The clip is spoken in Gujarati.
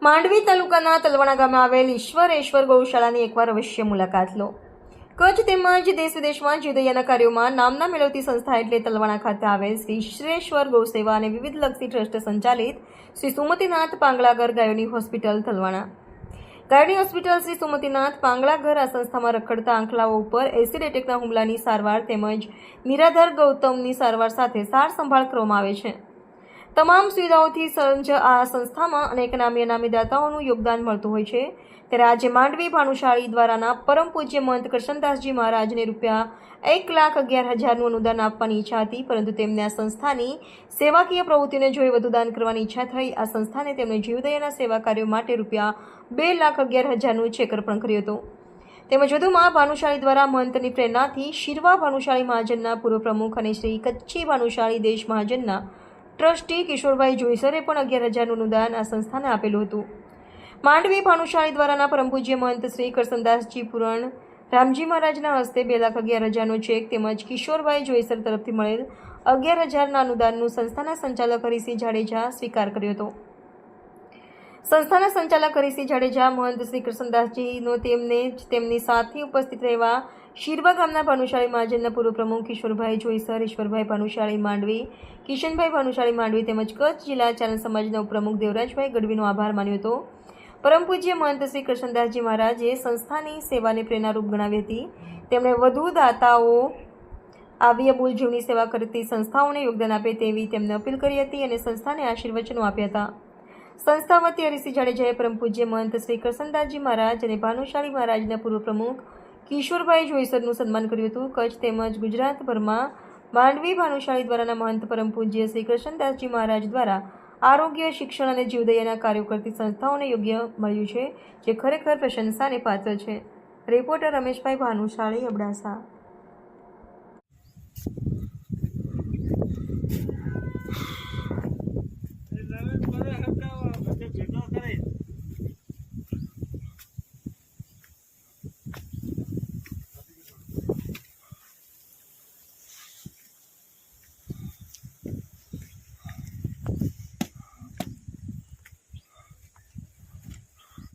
માંડવી તાલુકાના તલવાણા ગામે આવેલ ઈશ્વરેશ્વર ગૌશાળાની એકવાર અવશ્ય મુલાકાત લો। કચ્છ તેમજ દેશ વિદેશમાં જીવદયાના કાર્યોમાં નામના મેળવતી સંસ્થા એટલે તલવાણા ખાતે આવેલ શ્રી ઈશ્વરેશ્વર ગૌસેવા અને વિવિધ લક્ષી ટ્રસ્ટ સંચાલિત શ્રી સુમતીનાથ પાંગલાઘર ગાયોની હોસ્પિટલ તલવાણા। ગાયોની હોસ્પિટલ શ્રી સુમતીનાથ પાંગલાઘર આ સંસ્થામાં રખડતા આંખલાઓ ઉપર એસિડ એટેકના હુમલાની સારવાર તેમજ નિરાધાર ગૌતમની સારવાર સાથે સાર સંભાળ કરવામાં આવે છે। તમામ સુવિધાઓથી સજ્જ આ સંસ્થામાં અનેક નામી અનામી દાતાઓનું યોગદાન મળતું હોય છે। ત્યારે આજે માંડવી ભાનુશાળી દ્વારાના પરમ પૂજ્ય મહંત કરશનદાસજી મહારાજને ₹1,11,000નું અનુદાન આપવાની ઈચ્છા હતી, પરંતુ તેમને આ સંસ્થાની સેવાકીય પ્રવૃત્તિને જોઈ વધુ દાન કરવાની ઈચ્છા થઈ। આ સંસ્થાને તેમણે જીવદયાના સેવા કાર્યો માટે ₹2,11,000નું ચેક અર્પણ કર્યું હતું। તેમજ વધુમાં ભાનુશાળી દ્વારા મહંતની પ્રેરણાથી શિરવા ભાનુશાળી મહાજનના પૂર્વ પ્રમુખ અને શ્રી કચ્છી ભાનુશાળી દેશ મહાજનના ટ્રસ્ટી કિશોરભાઈ જોઈસરે પણ 11,000નું અનુદાન આ સંસ્થાને આપેલું હતું। માંડવી ભાનુશાળી દ્વારાના પરમ પૂજ્ય મહંત શ્રી કરશનદાસજી પુરાણ રામજી મહારાજના હસ્તે 2,11,000નો ચેક તેમજ કિશોરભાઈ જોઈસર તરફથી મળેલ 11,000ના અનુદાનનું સંસ્થાના સંચાલક હરિસિંહ જાડેજા સ્વીકાર કર્યો હતો। સંસ્થાના સંચાલક હરિસિંહ જાડેજા મહંત શ્રી કરશનદાસજીનો તેમની સાથે ઉપસ્થિત રહેવા શિરવા ગામના ભાનુશાળી મહાજનના પૂર્વ પ્રમુખ કિશોરભાઈ જોઈસર, ઈશ્વરભાઈ ભાનુશાળી માંડવી, કિશનભાઈ ભાનુશાળી માંડવી તેમજ કચ્છ જિલ્લા ચારણ સમાજના ઉપપ્રમુખ દેવરાજભાઈ ગઢવીનો આભાર માન્યો હતો। પરમ પૂજ્ય મહંત શ્રી કરશનદાસજી મહારાજે સંસ્થાની સેવાને પ્રેરણારૂપ ગણાવી હતી। તેમણે વધુ દાતાઓ આવી અમૂલ જીવની સેવા કરતી સંસ્થાઓને યોગદાન આપે તેવી તેમને અપીલ કરી હતી અને સંસ્થાને આશીર્વચનો આપ્યા હતા। સંસ્થા વતી હરિસિંહ જાડેજાએ પરમ પૂજ્ય મહંત શ્રી કરશનદાસજી મહારાજ અને ભાનુશાળી મહારાજના પૂર્વ પ્રમુખ કિશોરભાઈ જોઈસરનું સન્માન કર્યું હતું। કચ્છ તેમજ ગુજરાતભરમાં માંડવી ભાનુશાળી દ્વારાના મહંત પરમ પૂજ્ય શ્રી કરશનદાસજી મહારાજ દ્વારા આરોગ્ય, શિક્ષણ અને જીવદયાના કાર્યો કરતી સંસ્થાઓને યોગ્ય મળ્યું છે, જે ખરેખર પ્રશંસાને પાત્ર છે। રિપોર્ટર રમેશભાઈ ભાનુશાળી, અબડાસા। નવીન